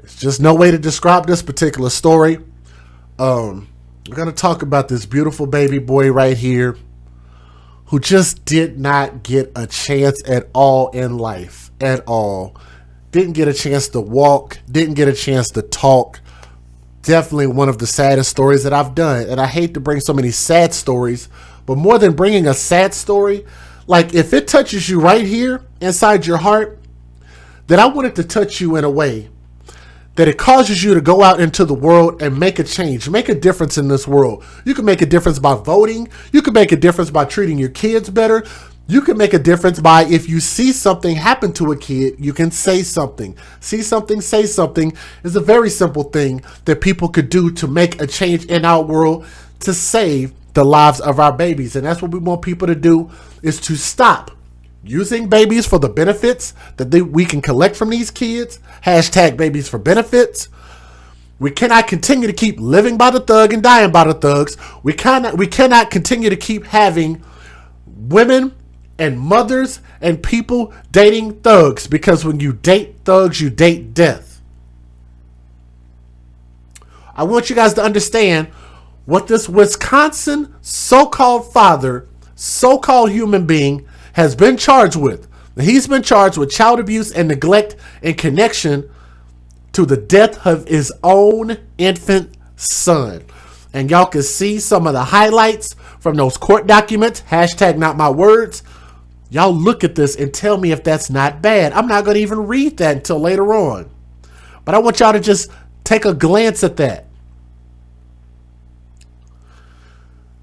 There's just no way to describe this particular story. We're going to talk about this beautiful baby boy right here who just did not get a chance at all in life, at all. Didn't get a chance to walk, didn't get a chance to talk. Definitely one of the saddest stories that I've done. And I hate to bring so many sad stories, but more than bringing a sad story, like if it touches you right here inside your heart, then I want it to touch you in a way that it causes you to go out into the world and make a change, make a difference in this world. You can make a difference by voting. You can make a difference by treating your kids better. You can make a difference by, if you see something happen to a kid, you can say something. See something, say something is a very simple thing that people could do to make a change in our world to save the lives of our babies. And that's what we want people to do, is to stop using babies for the benefits that we can collect from these kids. Hashtag babies for benefits. We cannot continue to keep living by the thug and dying by the thugs. We cannot continue to keep having women and mothers and people dating thugs, because when you date thugs, you date death. I want you guys to understand what this Wisconsin so-called father, so-called human being, has been charged with. He's been charged with child abuse and neglect in connection to the death of his own infant son. And y'all can see some of the highlights from those court documents. Hashtag not my words. Y'all look at this and tell me if that's not bad. I'm not going to even read that until later on. But I want y'all to just take a glance at that.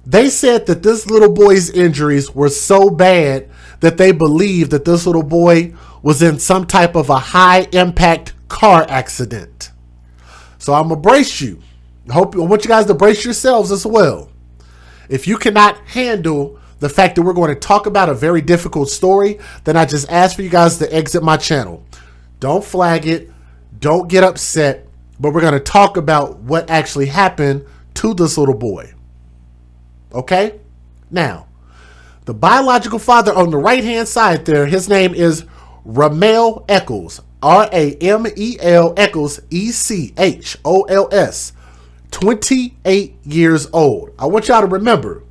They said that this little boy's injuries were so bad that they believed that this little boy was in some type of a high impact car accident. So I'm going to brace you. I want you guys to brace yourselves as well. If you cannot handle the fact that we're going to talk about a very difficult story, then I just ask for you guys to exit my channel. Don't flag it. Don't get upset. But we're going to talk about what actually happened to this little boy. Okay? Now, the biological father on the right-hand side there, his name is Ramel Echols. R-A-M-E-L Echols, E-C-H-O-L-S. 28 years old. I want y'all to remember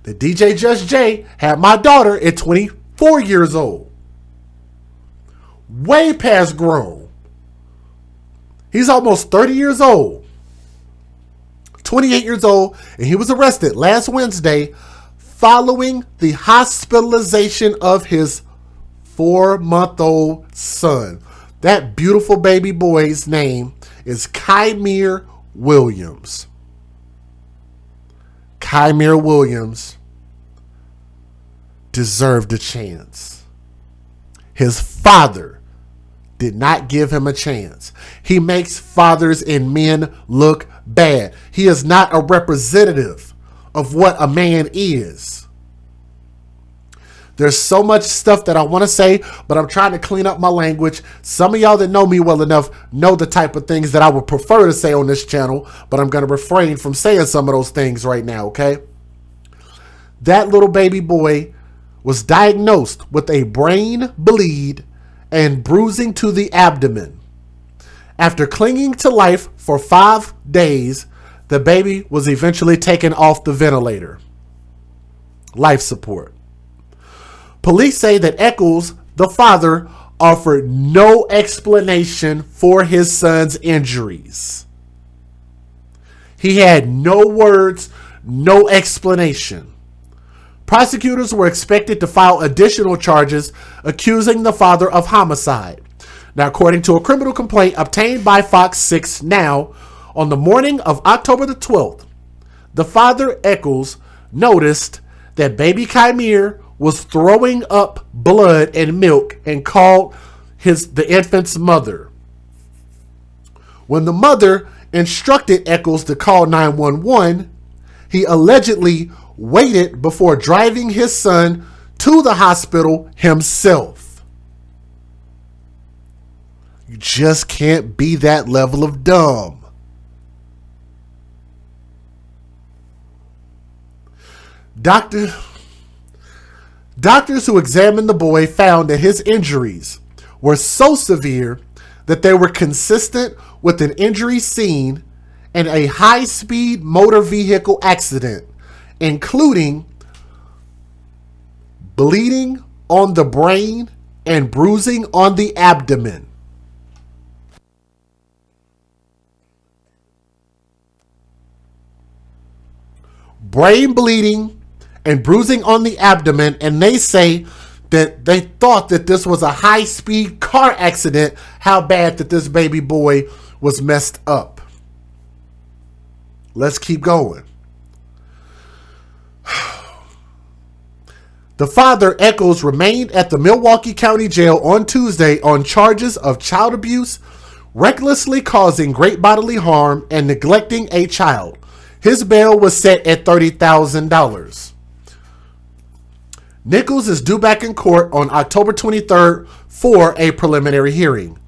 that DJ Just J had my daughter at 24 years old. Way past grown. He's almost 30 years old. 28 years old, and he was arrested last Wednesday following the hospitalization of his 4-month-old son. That beautiful baby boy's name is Ky'mir Williams. Ky'mir Williams deserved a chance. His father did not give him a chance. He makes fathers and men look bad. He is not a representative of what a man is. There's so much stuff that I want to say, but I'm trying to clean up my language. Some of y'all that know me well enough know the type of things that I would prefer to say on this channel, but I'm going to refrain from saying some of those things right now, okay? That little baby boy was diagnosed with a brain bleed and bruising to the abdomen. After clinging to life for 5 days, the baby was eventually taken off the ventilator. Life support. Police say that Echols, the father, offered no explanation for his son's injuries. He had no words, no explanation. Prosecutors were expected to file additional charges accusing the father of homicide. Now, according to a criminal complaint obtained by Fox 6 Now, on the morning of October the 12th, the father, Echols, noticed that baby Ky'mir was throwing up blood and milk and called the infant's mother. When the mother instructed Echols to call 911, he allegedly waited before driving his son to the hospital himself. You just can't be that level of dumb. Doctors who examined the boy found that his injuries were so severe that they were consistent with an injury scene and a high-speed motor vehicle accident, including bleeding on the brain and bruising on the abdomen. Brain bleeding and bruising on the abdomen, and they say that they thought that this was a high-speed car accident, how bad that this baby boy was messed up. Let's keep going. The father, Echols, remained at the Milwaukee County Jail on Tuesday on charges of child abuse, recklessly causing great bodily harm, and neglecting a child. His bail was set at $30,000. Nichols is due back in court on October 23rd for a preliminary hearing.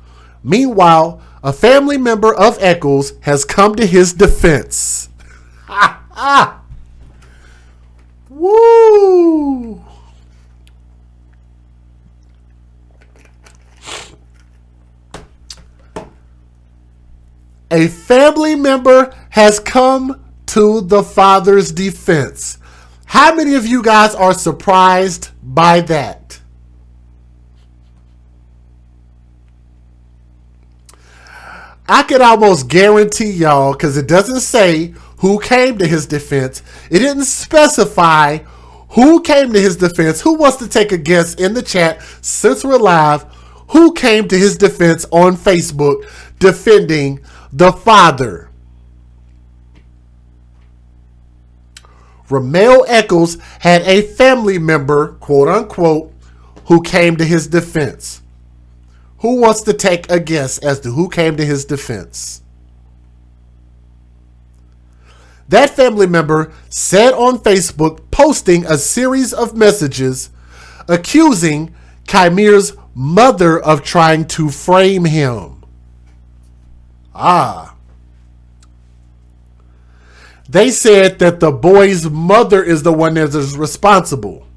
Meanwhile, a family member of Echols has come to his defense. Woo! A family member has come to the father's defense. How many of you guys are surprised by that? I could almost guarantee y'all, because it doesn't say who came to his defense. It didn't specify who came to his defense. Who wants to take a guess in the chat, since we're live, who came to his defense on Facebook defending the father? Ramel Echols had a family member, quote unquote, who came to his defense. Who wants to take a guess as to who came to his defense? That family member said on Facebook, posting a series of messages accusing Ky'mir's mother of trying to frame him. They said that the boy's mother is the one that is responsible.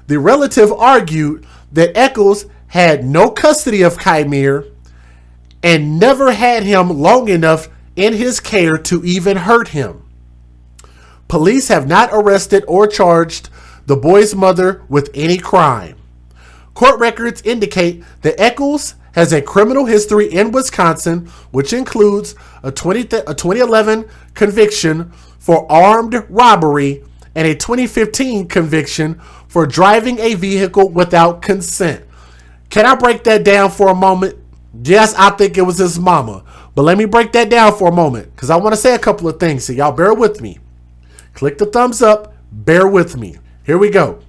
The relative argued that Echols had no custody of Ky'mir and never had him long enough in his care to even hurt him. Police have not arrested or charged the boy's mother with any crime. Court records indicate that Echols has a criminal history in Wisconsin, which includes a 2011 conviction for armed robbery and a 2015 conviction for driving a vehicle without consent. Can I break that down for a moment? Yes, I think it was his mama. But let me break that down for a moment, because I want to say a couple of things, so y'all bear with me. Click the thumbs up. Bear with me. Here we go.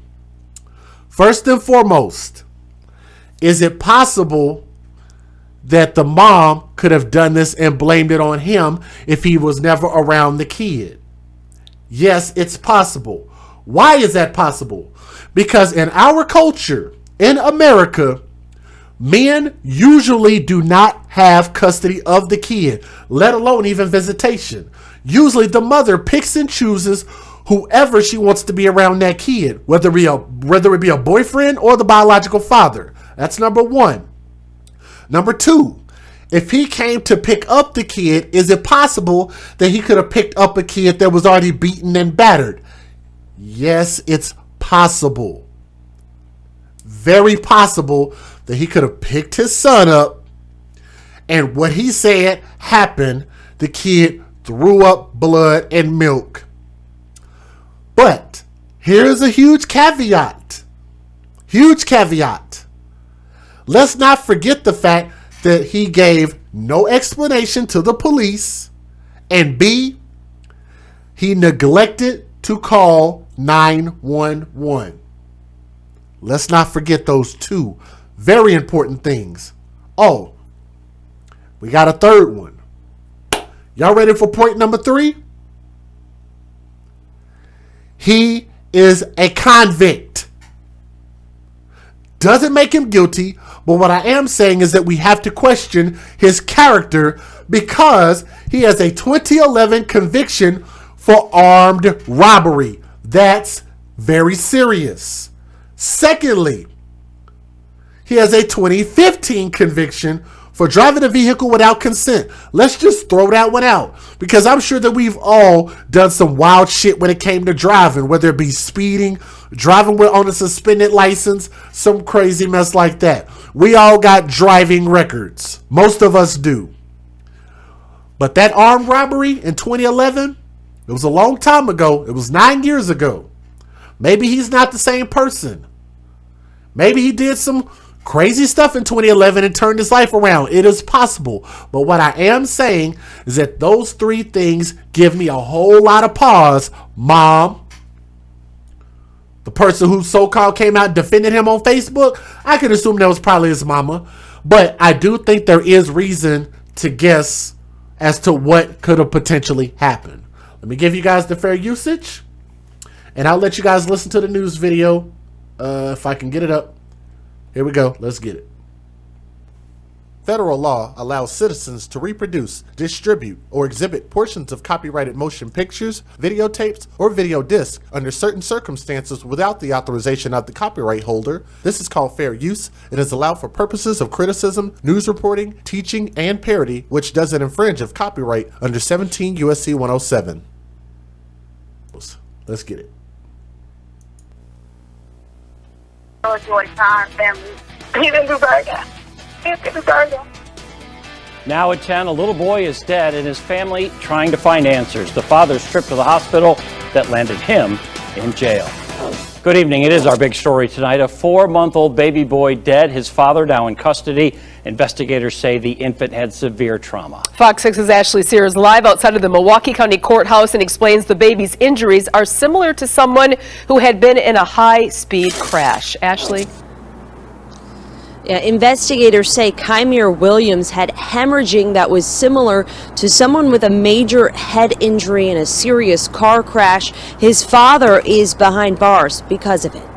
First and foremost, is it possible that the mom could have done this and blamed it on him if he was never around the kid? Yes, it's possible. Why is that possible? Because in our culture, in America, men usually do not have custody of the kid, let alone even visitation. Usually the mother picks and chooses whoever she wants to be around that kid, whether it be a boyfriend or the biological father. That's number one. Number two, if he came to pick up the kid, is it possible that he could have picked up a kid that was already beaten and battered? Yes, it's possible. Very possible that he could have picked his son up, and what he said happened. The kid threw up blood and milk. But here's a huge caveat. Huge caveat. Let's not forget the fact that he gave no explanation to the police, and B, he neglected to call 911. Let's not forget those two very important things. Oh, we got a third one. Y'all ready for point number 3? He is a convict. Doesn't make him guilty, but what I am saying is that we have to question his character because he has a 2011 conviction for armed robbery. That's very serious. Secondly, he has a 2015 conviction for driving a vehicle without consent. Let's just throw that one out, because I'm sure that we've all done some wild shit when it came to driving, whether it be speeding, driving on a suspended license, some crazy mess like that. We all got driving records. Most of us do. But that armed robbery in 2011, it was a long time ago. It was 9 years ago. Maybe he's not the same person. Maybe he did some crazy stuff in 2011 and turned his life around. It is possible. But what I am saying is that those three things give me a whole lot of pause. Mom, the person who so-called came out and defended him on Facebook, I could assume that was probably his mama. But I do think there is reason to guess as to what could have potentially happened. Let me give you guys the fair usage, and I'll let you guys listen to the news video if I can get it up. Here we go. Let's get it. Federal law allows citizens to reproduce, distribute, or exhibit portions of copyrighted motion pictures, videotapes, or video discs under certain circumstances without the authorization of the copyright holder. This is called fair use. It is allowed for purposes of criticism, news reporting, teaching, and parody, which doesn't infringe of copyright under 17 U.S.C. 107. Let's get it. Now at 10, a little boy is dead and his family trying to find answers. The father's trip to the hospital that landed him in jail. Good evening. It is our big story tonight. A 4-month-old baby boy dead, his father now in custody. Investigators say the infant had severe trauma. Fox 6's Ashley Sears live outside of the Milwaukee County Courthouse and explains the baby's injuries are similar to someone who had been in a high-speed crash. Ashley? Yeah, investigators say Ky'mir Williams had hemorrhaging that was similar to someone with a major head injury in a serious car crash. His father is behind bars because of it.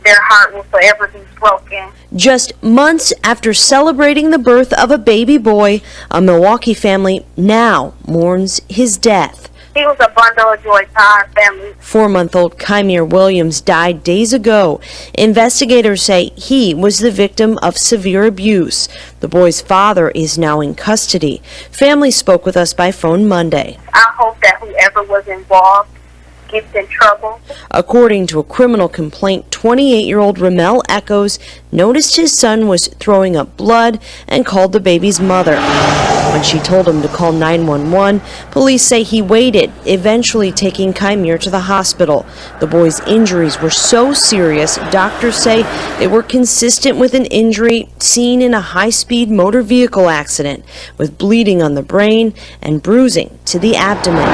Their heart will forever be broken. Just months after celebrating the birth of a baby boy, a Milwaukee family now mourns his death. He was a bundle of joy to our family. 4-month-old Ky'mir Williams died days ago. Investigators say he was the victim of severe abuse. The boy's father is now in custody. Family spoke with us by phone Monday. I hope that whoever was involved gets in trouble. According to a criminal complaint, 28-year-old Ramel Echoes noticed his son was throwing up blood and called the baby's mother. When she told him to call 911, police say he waited, eventually taking Ky'mir to the hospital. The boy's injuries were so serious, doctors say they were consistent with an injury seen in a high-speed motor vehicle accident, with bleeding on the brain and bruising to the abdomen.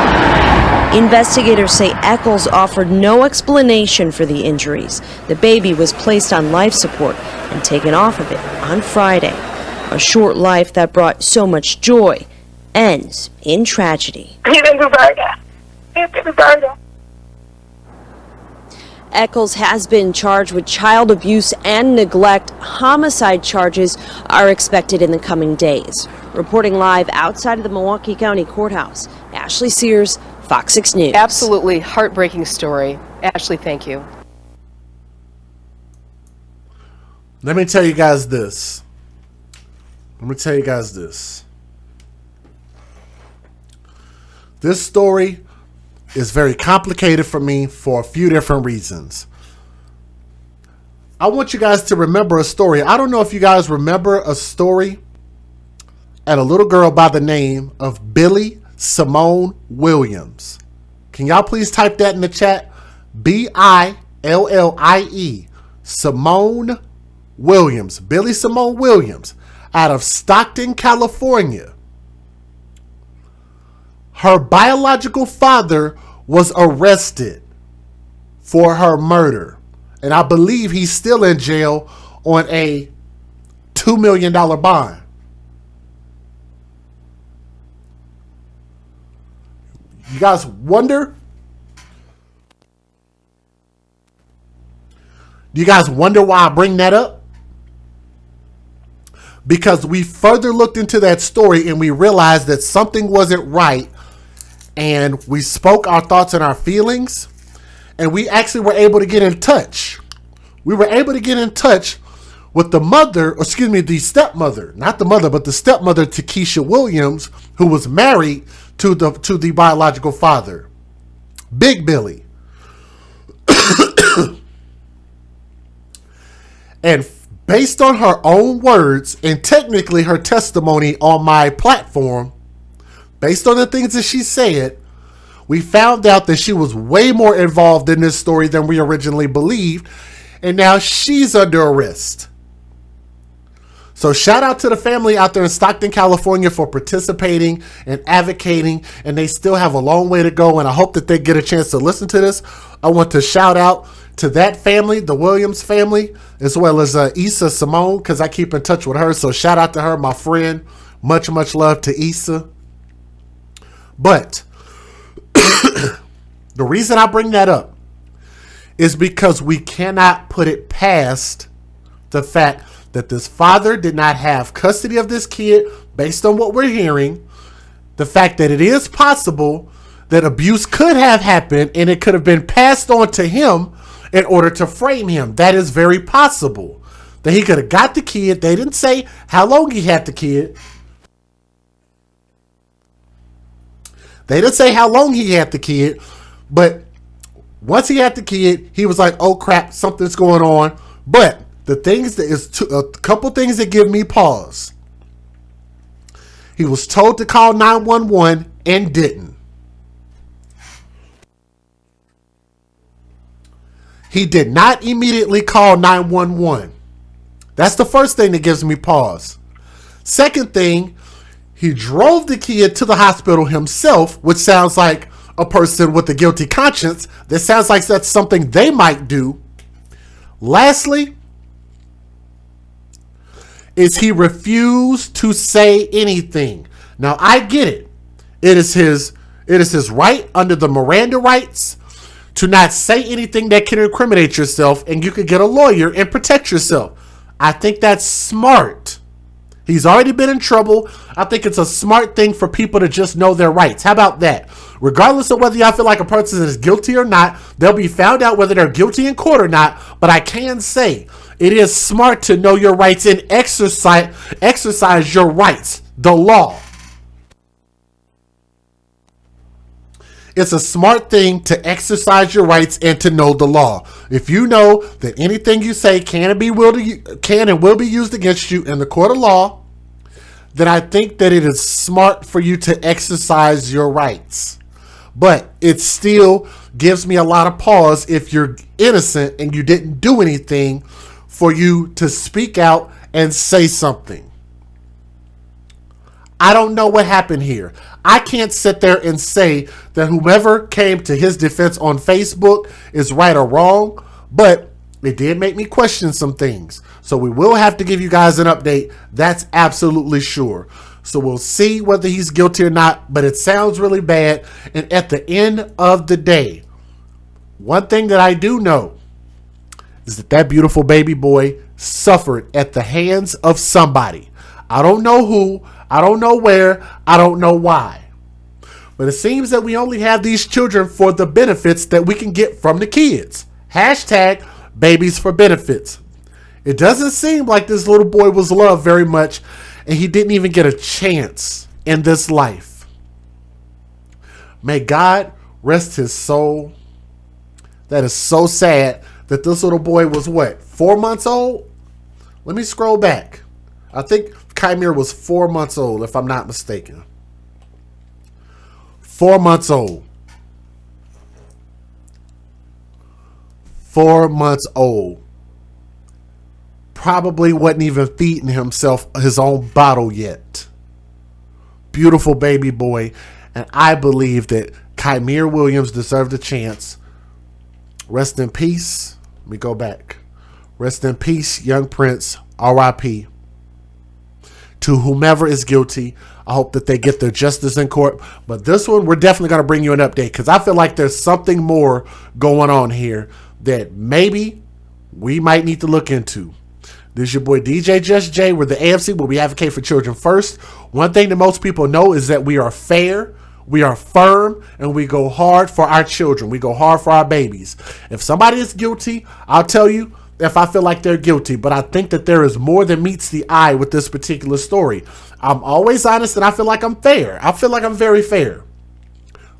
Investigators say Eccles offered no explanation for the injuries. The baby was placed on life support and taken off of it on Friday. A short life that brought so much joy ends in tragedy. Eccles has been charged with child abuse and neglect. Homicide charges are expected in the coming days. Reporting live outside of the Milwaukee County Courthouse, Ashley Sears, Fox 6 News. Absolutely heartbreaking story. Ashley, thank you. Let me tell you guys this. This story is very complicated for me for a few different reasons. I want you guys to remember a story. I don't know if you guys remember a story at a little girl by the name of Billie Simone Williams. Can y'all please type that in the chat? Billie, Simone Williams. Billie Simone Williams, out of Stockton, California. Her biological father was arrested for her murder, and I believe he's still in jail on a $2 million bond. You guys wonder? Do you guys wonder why I bring that up? Because we further looked into that story and we realized that something wasn't right, and we spoke our thoughts and our feelings, and we actually were able to get in touch. We were able to get in touch with the mother, excuse me, the stepmother, not the mother, but the stepmother to Ky'mir Williams, who was married to the biological father, Big Billy. And based on her own words and technically her testimony on my platform, based on the things that she said, we found out that she was way more involved in this story than we originally believed. And now she's under arrest. So shout out to the family out there in Stockton, California for participating and advocating. And they still have a long way to go. And I hope that they get a chance to listen to this. I want to shout out to that family, the Williams family, as well as Issa Simone, because I keep in touch with her. So shout out to her, my friend. Much, much love to Issa. But the reason I bring that up is because we cannot put it past the fact that this father did not have custody of this kid based on what we're hearing. The fact that it is possible that abuse could have happened and it could have been passed on to him in order to frame him. That is very possible. That he could have got the kid. They didn't say how long he had the kid. They didn't say how long he had the kid, but once he had the kid, he was like, oh crap, something's going on. But the things that is a couple things that give me pause. He was told to call 911 and didn't. He did not immediately call 911. That's the first thing that gives me pause. Second thing, he drove the kid to the hospital himself, which sounds like a person with a guilty conscience. That sounds like that's something they might do. Lastly, is he refused to say anything. Now I get it. It is his right under the Miranda rights to not say anything that can incriminate yourself, and you could get a lawyer and protect yourself. I think that's smart. He's already been in trouble. I think it's a smart thing for people to just know their rights. How about that? Regardless of whether y'all feel like a person is guilty or not, they'll be found out whether they're guilty in court or not. But I can say it is smart to know your rights and exercise your rights, the law. It's a smart thing to exercise your rights and to know the law. If you know that anything you say can and will be used against you in the court of law, then I think that it is smart for you to exercise your rights. But it still gives me a lot of pause if you're innocent and you didn't do anything for you to speak out and say something. I don't know what happened here. I can't sit there and say that whoever came to his defense on Facebook is right or wrong, but it did make me question some things. So we will have to give you guys an update. That's absolutely sure. So we'll see whether he's guilty or not, but it sounds really bad. And at the end of the day, one thing that I do know is that that beautiful baby boy suffered at the hands of somebody. I don't know who. I don't know where. I don't know why. But it seems that we only have these children for the benefits that we can get from the kids. Hashtag babies for benefits. It doesn't seem like this little boy was loved very much, and he didn't even get a chance in this life. May God rest his soul. That is so sad that this little boy was what, 4 months old? Let me scroll back. I think Ky'mir was 4 months old, if I'm not mistaken. 4 months old. 4 months old. Probably wasn't even feeding himself his own bottle yet. Beautiful baby boy. And I believe that Ky'mir Williams deserved a chance. Rest in peace. Let me go back. Rest in peace, young prince. R.I.P. To whomever is guilty. I hope that they get their justice in court. But this one, we're definitely going to bring you an update, because I feel like there's something more going on here that maybe we might need to look into. This is your boy DJ Just J. We're the AFC, where we advocate for children first. One thing that most people know is that we are fair, we are firm, and we go hard for our children. We go hard for our babies. If somebody is guilty, I'll tell you, if I feel like they're guilty, but I think that there is more than meets the eye with this particular story. I'm always honest, and I feel like I'm fair. I feel like I'm very fair.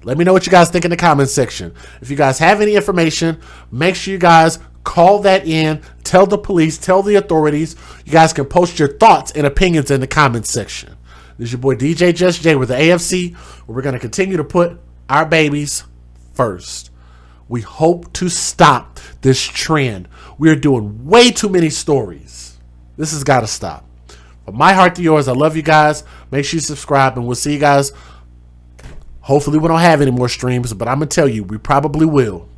Let me know what you guys think in the comments section. If you guys have any information, make sure you guys call that in, tell the police, tell the authorities. You guys can post your thoughts and opinions in the comments section. This is your boy DJ Just J with the AFC, where we're going to continue to put our babies first. We hope to stop this trend. We are doing way too many stories. This has got to stop. From my heart to yours, I love you guys. Make sure you subscribe, and we'll see you guys. Hopefully we don't have any more streams, but I'm going to tell you, we probably will.